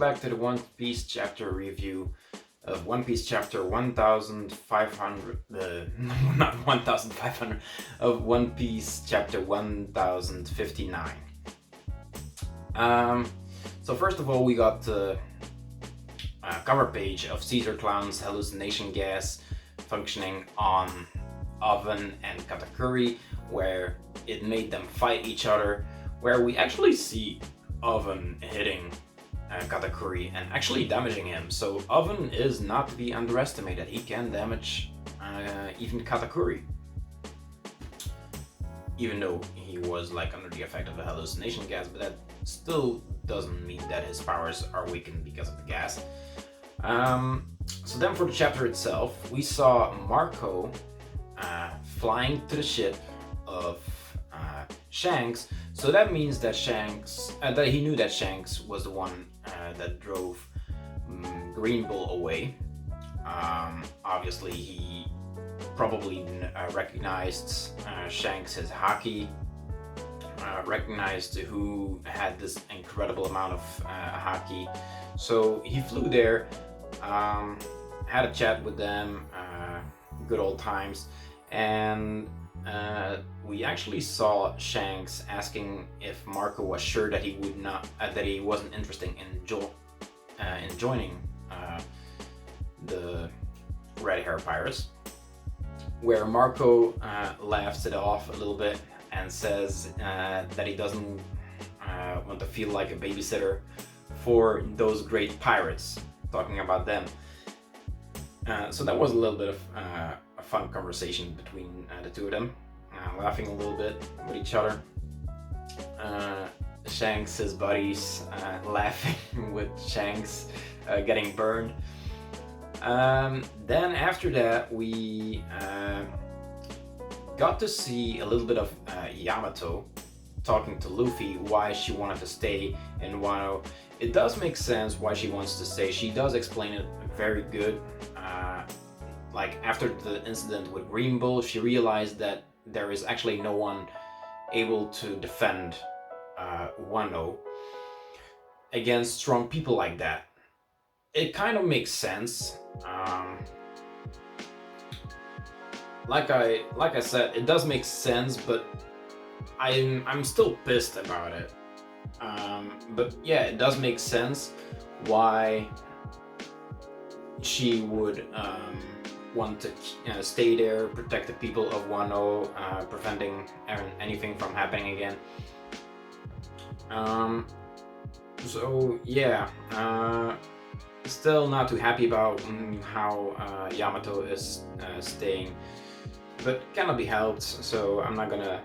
back to the One Piece chapter review of One Piece chapter 1500, not 1500, of One Piece chapter 1059. So first of all, we got the cover page of Caesar Clown's hallucination gas functioning on Oven and Katakuri, where it made them fight each other, where we actually see Oven hitting Katakuri and actually damaging him. So Oven is not to be underestimated. He can damage even Katakuri, even though he was like under the effect of the hallucination gas, but that still doesn't mean that his powers are weakened because of the gas. So then for the chapter itself, we saw Marco flying to the ship of Shanks. So that means that that he knew that Shanks was the one that drove Green Bull away. Obviously, he probably recognized Shanks' haki, recognized who had this incredible amount of haki. So he flew there, had a chat with them, good old times, and we actually saw Shanks asking if Marco was sure that he would not, that he wasn't interested in joining the Red Hair Pirates, where Marco laughs it off a little bit and says that he doesn't want to feel like a babysitter for those great pirates, talking about them. So that was a little bit of a fun conversation between the two of them, laughing a little bit with each other. Shanks, his buddies, laughing with Shanks getting burned. Then after that, we got to see a little bit of Yamato talking to Luffy why she wanted to stay in Wano. It does make sense why she wants to stay. She does explain it very good. Like after the incident with Green Bull, she realized that there is actually no one able to defend Wano against strong people like that. It kind of makes sense. Like I said, it does make sense, but I'm still pissed about it. But yeah, it does make sense why she would want to stay there, protect the people of Wano, preventing anything from happening again. So yeah, still not too happy about how Yamato is staying, but cannot be helped, so I'm not gonna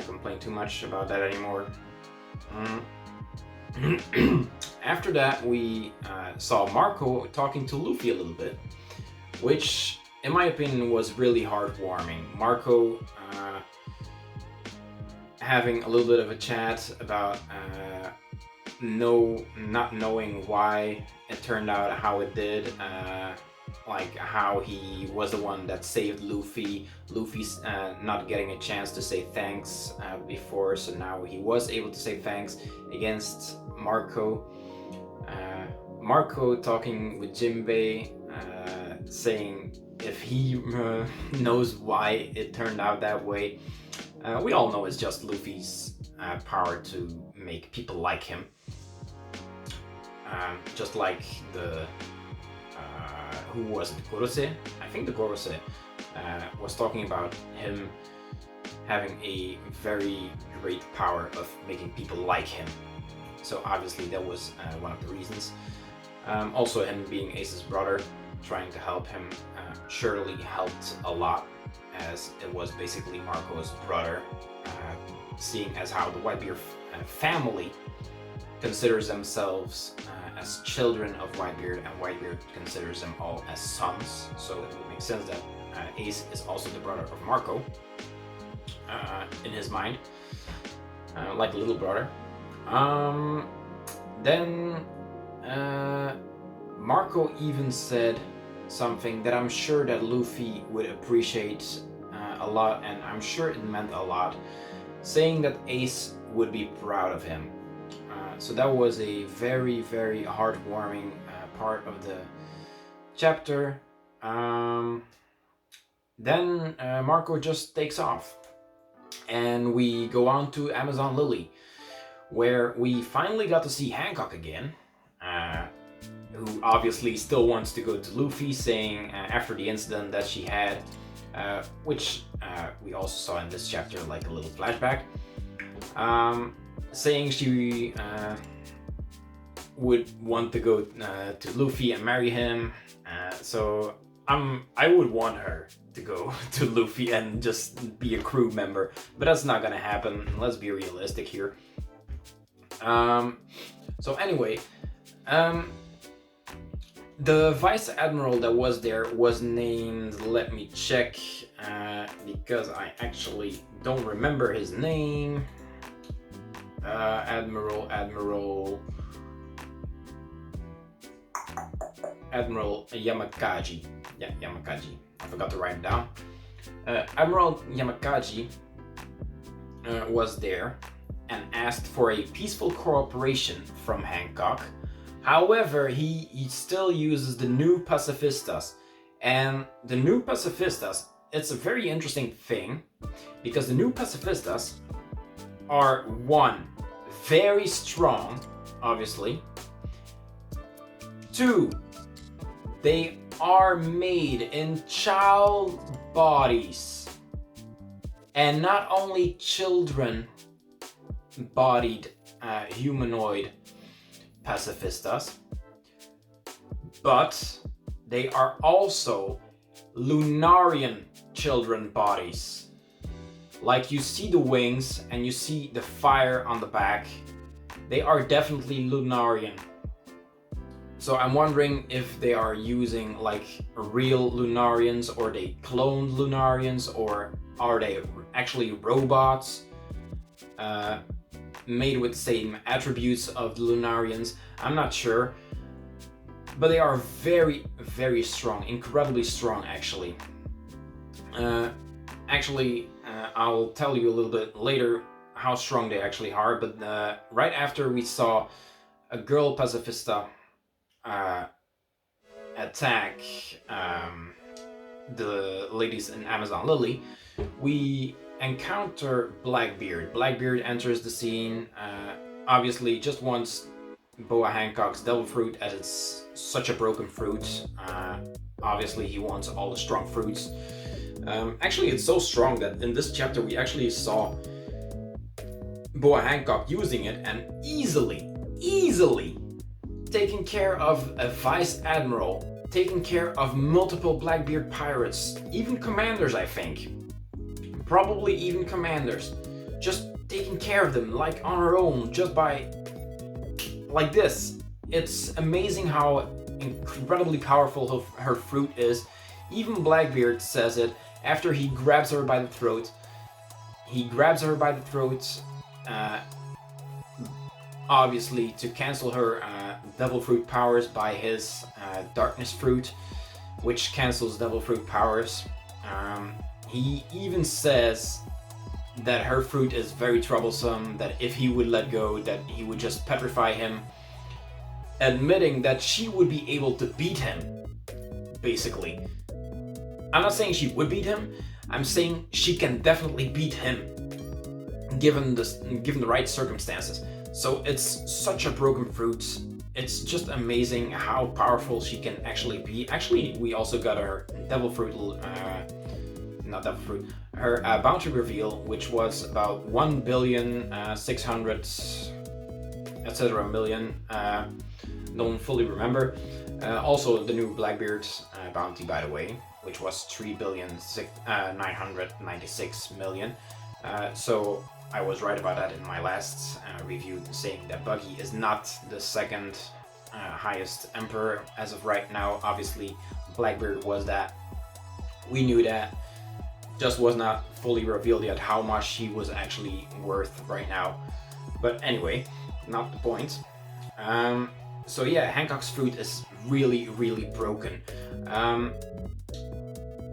complain too much about that anymore. After that, we saw Marco talking to Luffy a little bit, which in my opinion was really heartwarming. Marco having a little bit of a chat about not knowing why it turned out how it did, like how he was the one that saved Luffy. Luffy's not getting a chance to say thanks before, so now he was able to say thanks against Marco. Marco talking with Jinbei, saying if he knows why it turned out that way. We all know it's just Luffy's power to make people like him. Just like the who was it? Gorose? I think the Gorose was talking about him having a very great power of making people like him. So obviously that was one of the reasons. Also him being Ace's brother, trying to help him, surely helped a lot, as it was basically Marco's brother, seeing as how the Whitebeard family considers themselves as children of Whitebeard, and Whitebeard considers them all as sons. So it would make sense that Ace is also the brother of Marco, in his mind, like a little brother. Then Marco even said something that I'm sure that Luffy would appreciate a lot, and I'm sure it meant a lot, saying that Ace would be proud of him. So that was a very, very heartwarming part of the chapter. Then Marco just takes off, and we go on to Amazon Lily, where we finally got to see Hancock again, who obviously still wants to go to Luffy, saying after the incident that she had, which we also saw in this chapter, like a little flashback, saying she would want to go to Luffy and marry him. So I would want her to go to Luffy and just be a crew member, but that's not gonna happen. Let's be realistic here. So anyway, the Vice Admiral that was there was named, let me check, because I actually don't remember his name. Admiral Yamakaji. Yeah, Yamakaji. I forgot to write it down. Admiral Yamakaji was there and asked for a peaceful cooperation from Hancock. However, he still uses the new pacifistas. And the new pacifistas, it's a very interesting thing, because the new pacifistas are, one, very strong, obviously. Two, they are made in child bodies. And not only children-bodied humanoid pacifistas, but they are also Lunarian children bodies. Like, you see the wings and you see the fire on the back. They are definitely Lunarian. So I'm wondering if they are using like real Lunarians, or they cloned Lunarians, or are they actually robots made with the same attributes of the Lunarians. I'm not sure, but they are very, very strong, incredibly strong actually. I'll tell you a little bit later how strong they actually are, but right after we saw a girl pacifista attack the ladies in Amazon Lily, we encounter Blackbeard. Blackbeard enters the scene, obviously just wants Boa Hancock's devil fruit, as it's such a broken fruit. Obviously he wants all the strong fruits. Actually, it's so strong that in this chapter we actually saw Boa Hancock using it and easily taking care of a Vice Admiral, taking care of multiple Blackbeard pirates, even commanders, I think. Probably even commanders. Just taking care of them like on her own, just by like this. It's amazing how incredibly powerful her fruit is. Even Blackbeard says it after he grabs her by the throat. He grabs her by the throat, obviously to cancel her devil fruit powers by his darkness fruit, which cancels devil fruit powers. He even says that her fruit is very troublesome, that if he would let go, that he would just petrify him, admitting that she would be able to beat him, basically. I'm not saying she would beat him, I'm saying she can definitely beat him, given the right circumstances. So it's such a broken fruit. It's just amazing how powerful she can actually be. Actually, we also got her devil fruit, not devil fruit, her bounty reveal, which was about 1,600,000,000, etc. million. Don't fully remember. Also the new Blackbeard bounty, by the way, which was 3,996,000,000. So I was right about that in my last review, saying that Buggy is not the second highest emperor as of right now. Obviously, Blackbeard was that. We knew that. Just was not fully revealed yet how much he was actually worth right now. But anyway, not the point. So yeah, Hancock's fruit is really, really broken.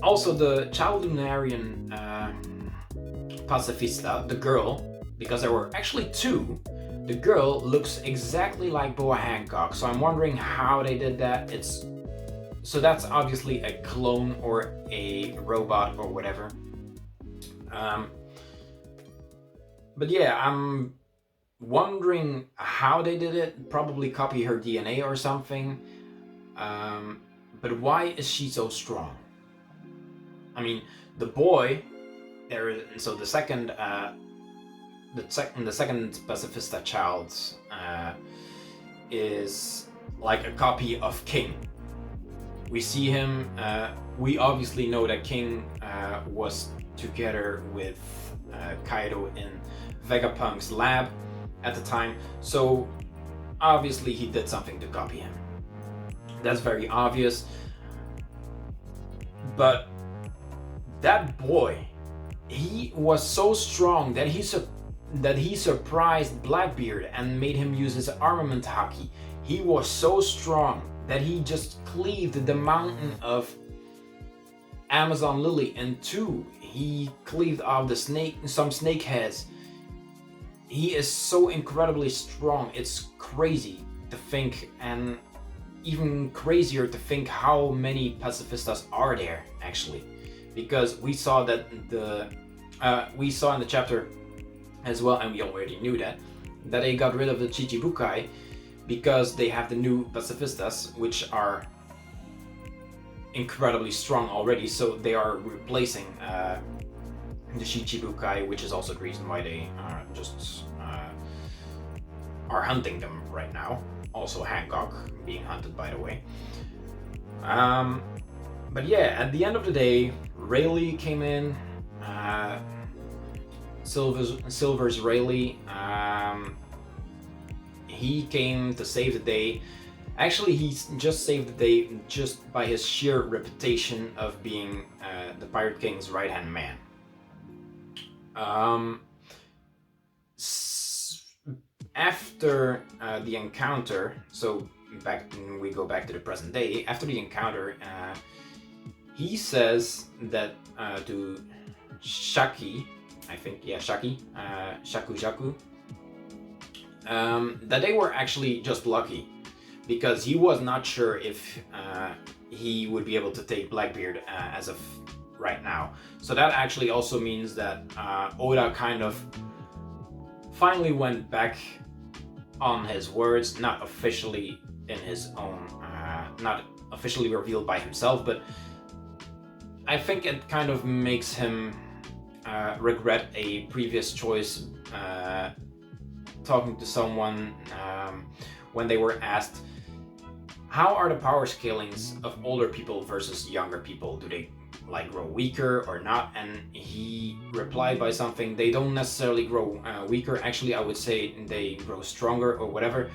Also, the child Lunarian pacifista, the girl, because there were actually two. The girl looks exactly like Boa Hancock, so I'm wondering how they did that. So that's obviously a clone or a robot or whatever. But yeah, I'm wondering how they did it. Probably copy her DNA or something. But why is she so strong? I mean, the boy there. So the second pacifista child is like a copy of King. We see him. We obviously know that King was together with Kaido in Vegapunk's lab at the time, so obviously he did something to copy him. That's very obvious. But that boy, he was so strong that he surprised Blackbeard and made him use his armament haki. He was so strong that he just cleaved the mountain of Amazon Lily in two. He cleaved off some snake heads. He is so incredibly strong. It's crazy to think, and even crazier to think how many pacifistas are there actually, because we saw that we saw in the chapter as well, and we already knew that they got rid of the Chichibukai because they have the new pacifistas, which are incredibly strong already, so they are replacing the Shichibukai, which is also the reason why they are hunting them right now. Also Hancock being hunted, by the way. But yeah, at the end of the day, Rayleigh came in. Silver's Rayleigh. He came to save the day. Actually, he just saved the day just by his sheer reputation of being the Pirate King's right-hand man. After the encounter, so we go back to the present day. After the encounter, he says that to Shaki, I think, yeah, Shaki, Shaku, that they were actually just lucky, because he was not sure if he would be able to take Blackbeard as of right now. So that actually also means that Oda kind of finally went back on his words, not officially in his own, not officially revealed by himself, but I think it kind of makes him regret a previous choice, talking to someone when they were asked, how are the power scalings of older people versus younger people? Do they like grow weaker or not? And he replied by something, they don't necessarily grow weaker. Actually, I would say they grow stronger or whatever.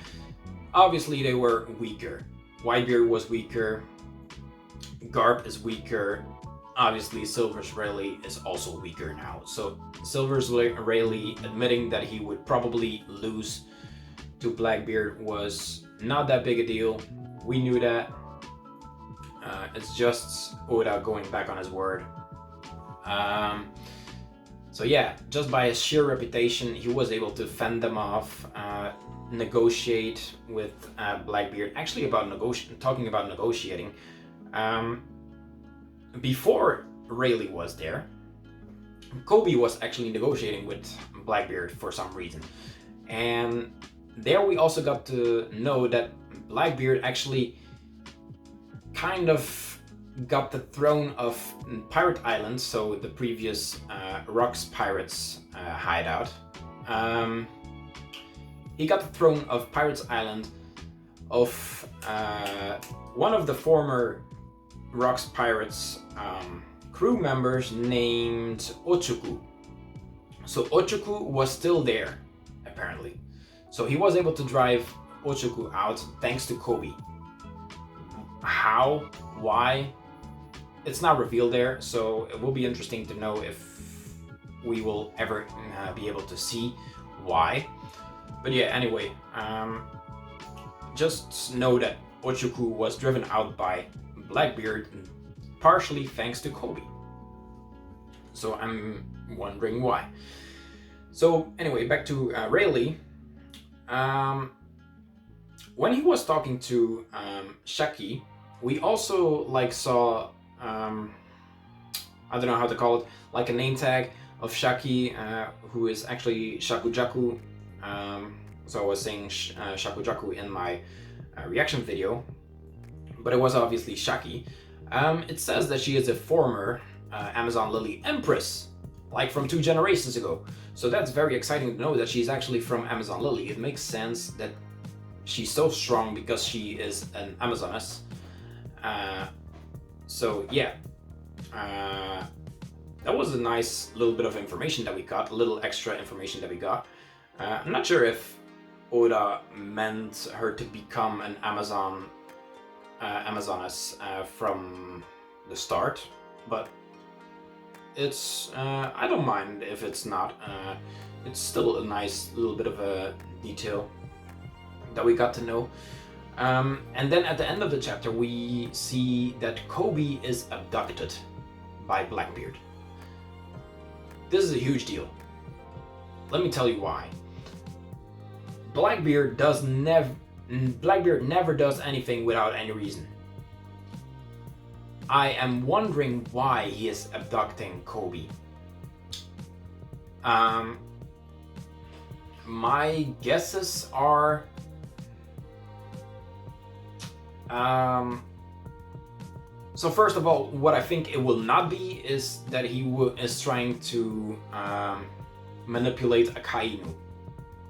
Obviously, they were weaker. Whitebeard was weaker. Garp is weaker. Obviously, Silver's Rayleigh is also weaker now. So Silver's Rayleigh admitting that he would probably lose to Blackbeard was not that big a deal. We knew that. It's just Oda going back on his word. So yeah, just by his sheer reputation, he was able to fend them off, negotiate with Blackbeard. Actually, talking about negotiating. Before Rayleigh was there, Koby was actually negotiating with Blackbeard for some reason. And there we also got to know that Blackbeard actually kind of got the throne of Pirate Island, so the previous Rocks Pirates hideout. He got the throne of Pirates Island of one of the former Rocks Pirates crew members named Ochuku. So Ochuku was still there, apparently. So he was able to drive Ochuku out thanks to Koby. How? Why? It's not revealed there, so it will be interesting to know if we will ever be able to see why. But yeah, anyway, just know that Ochuku was driven out by Blackbeard, partially thanks to Koby. So I'm wondering why. So anyway, back to Rayleigh. when he was talking to Shaki, we also like saw I don't know how to call it, like a name tag of Shaki, who is actually Shakujaku. So I was saying Shakujaku in my reaction video, but it was obviously Shaki. It says that she is a former Amazon Lily Empress, like from 2 generations ago. So that's very exciting to know that she's actually from Amazon Lily. It makes sense that she's so strong because she is an Amazoness. So yeah, that was a nice little bit of information that we got, a little extra information that we got. I'm not sure if Oda meant her to become an Amazoness from the start, but it's I don't mind if it's not. It's still a nice little bit of a detail that we got to know. And then at the end of the chapter, we see that Koby is abducted by Blackbeard. This is a huge deal. Let me tell you why. Blackbeard never does anything without any reason. I am wondering why he is abducting Koby. My guesses are so first of all, what I think it will not be is that he is trying to manipulate a Kainu.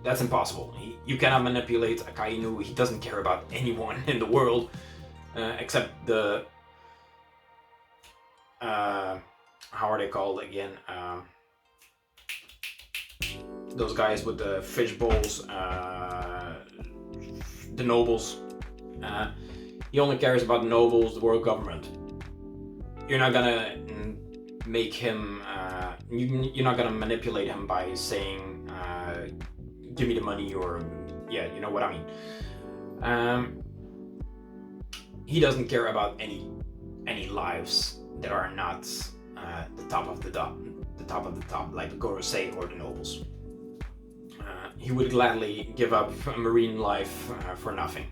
That's impossible. You cannot manipulate a Kainu. He doesn't care about anyone in the world except the how are they called again? Those guys with the fish bowls, the nobles. He only cares about the nobles, the world government. You're not gonna make him. You're not gonna manipulate him by saying, "Give me the money," or yeah, you know what I mean. He doesn't care about any lives that are not the top of the top, like the Gorosei or the nobles. He would gladly give up a marine life for nothing.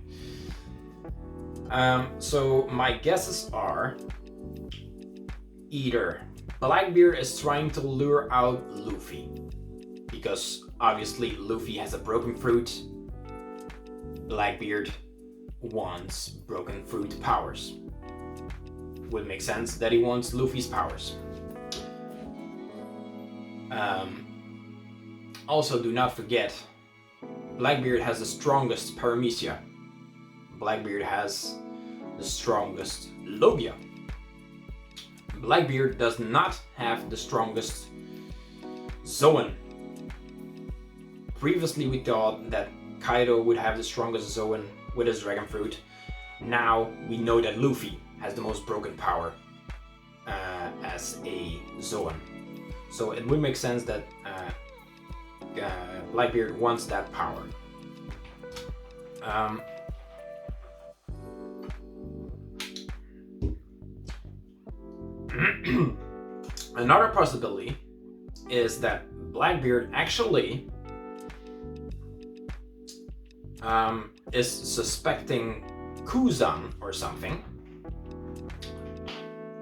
So my guesses are either Blackbeard is trying to lure out Luffy, because obviously Luffy has a broken fruit. Blackbeard wants broken fruit powers. Would make sense that he wants Luffy's powers. Also, do not forget, Blackbeard has the strongest paramecia. Blackbeard has the strongest Logia. Blackbeard does not have the strongest Zoan. Previously we thought that Kaido would have the strongest Zoan with his dragon fruit. Now we know that Luffy has the most broken power as a Zoan. So it would make sense that Blackbeard wants that power. Another possibility is that Blackbeard actually is suspecting Kuzan or something.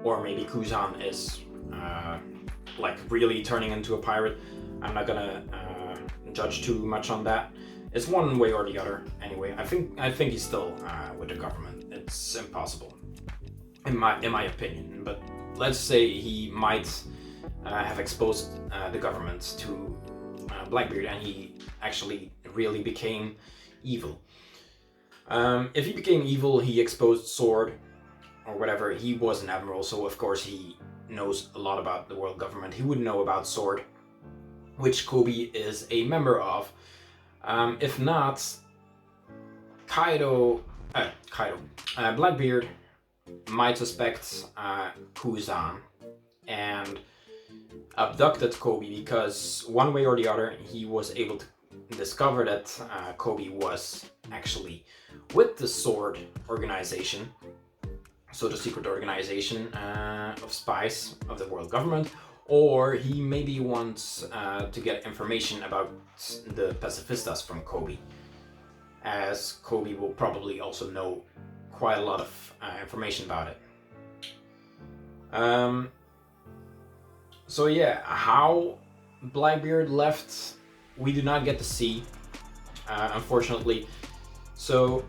Or maybe Kuzan is like really turning into a pirate. I'm not gonna judge too much on that. It's one way or the other. Anyway, I think he's still with the government. It's impossible, in my opinion. But let's say he might have exposed the government to Blackbeard, and he actually really became evil. If he became evil, he exposed Sword or whatever. He was an admiral, so of course he knows a lot about the world government. He would know about Sword, which Koby is a member of. If not, Blackbeard might suspect Kuzan and abducted Koby, because one way or the other he was able to discover that Koby was actually with the Sword organization, so the secret organization of spies of the world government, or he maybe wants to get information about the pacifistas from Koby. as Koby will probably also know quite a lot of information about it. So yeah, how Blackbeard left, we do not get to see, unfortunately. So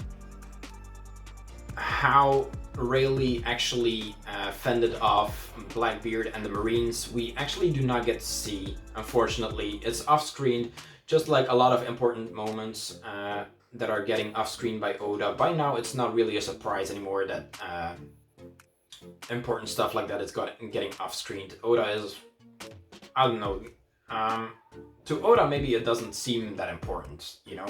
how Rayleigh actually fended off Blackbeard and the Marines, we actually do not get to see, unfortunately. It's off-screen, just like a lot of important moments that are getting off-screen by Oda. By now, it's not really a surprise anymore that important stuff like that is getting off-screened. Oda is, I don't know, to Oda maybe it doesn't seem that important, you know?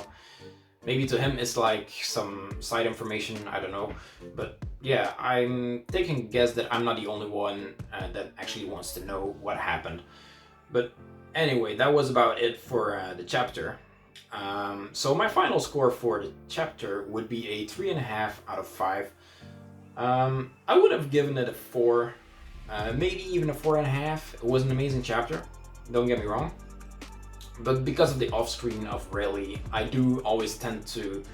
Maybe to him it's like some side information, I don't know. But yeah, I'm taking a guess that I'm not the only one that actually wants to know what happened. But anyway, that was about it for the chapter. So my final score for the chapter would be a 3.5 out of 5. I would have given it a 4, maybe even a 4.5. It was an amazing chapter, don't get me wrong. But because of the off-screen of Rayleigh, I do always tend to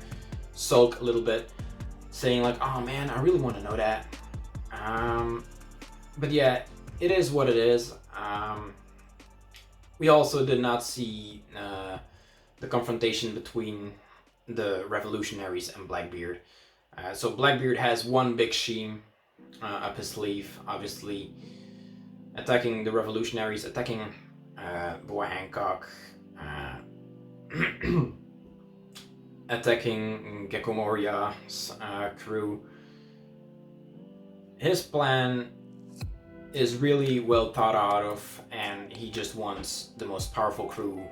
sulk a little bit, saying like, oh man, I really want to know that. But yeah, it is what it is. We also did not see the confrontation between the revolutionaries and Blackbeard. So Blackbeard has one big scheme up his sleeve, obviously, attacking the revolutionaries, attacking Boa Hancock, attacking Gecko Moria's crew. His plan is really well thought out of, and he just wants the most powerful crew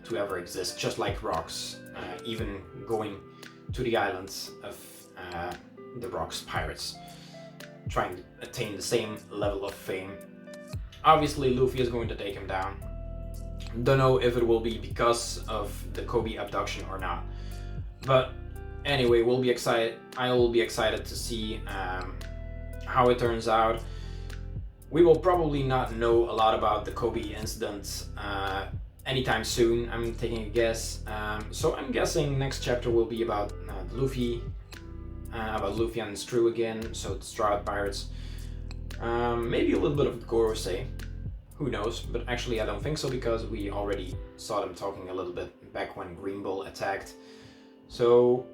to ever exist, just like Rock's, even going to the islands of the Rock's pirates, trying to attain the same level of fame. Obviously, Luffy is going to take him down. Don't know if it will be because of the Koby abduction or not. But anyway, we'll be excited. I will be excited to see how it turns out. We will probably not know a lot about the Koby incident anytime soon. I'm taking a guess. So I'm guessing next chapter will be about Luffy and his crew again. So the Straw Pirates. Maybe a little bit of Gorosei. Who knows? But actually I don't think so, because we already saw them talking a little bit back when Green Bull attacked. So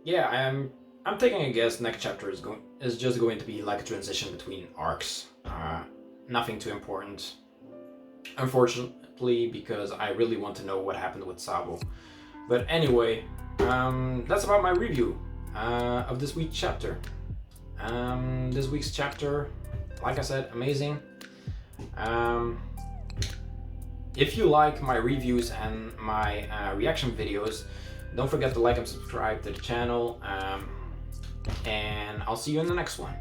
yeah, I'm taking a guess next chapter is just going to be like a transition between arcs. Nothing too important, unfortunately, because I really want to know what happened with Sabo. But anyway, that's about my review of this week's chapter. This week's chapter, like I said, amazing. If you like my reviews and my reaction videos, don't forget to like and subscribe to the channel, and I'll see you in the next one.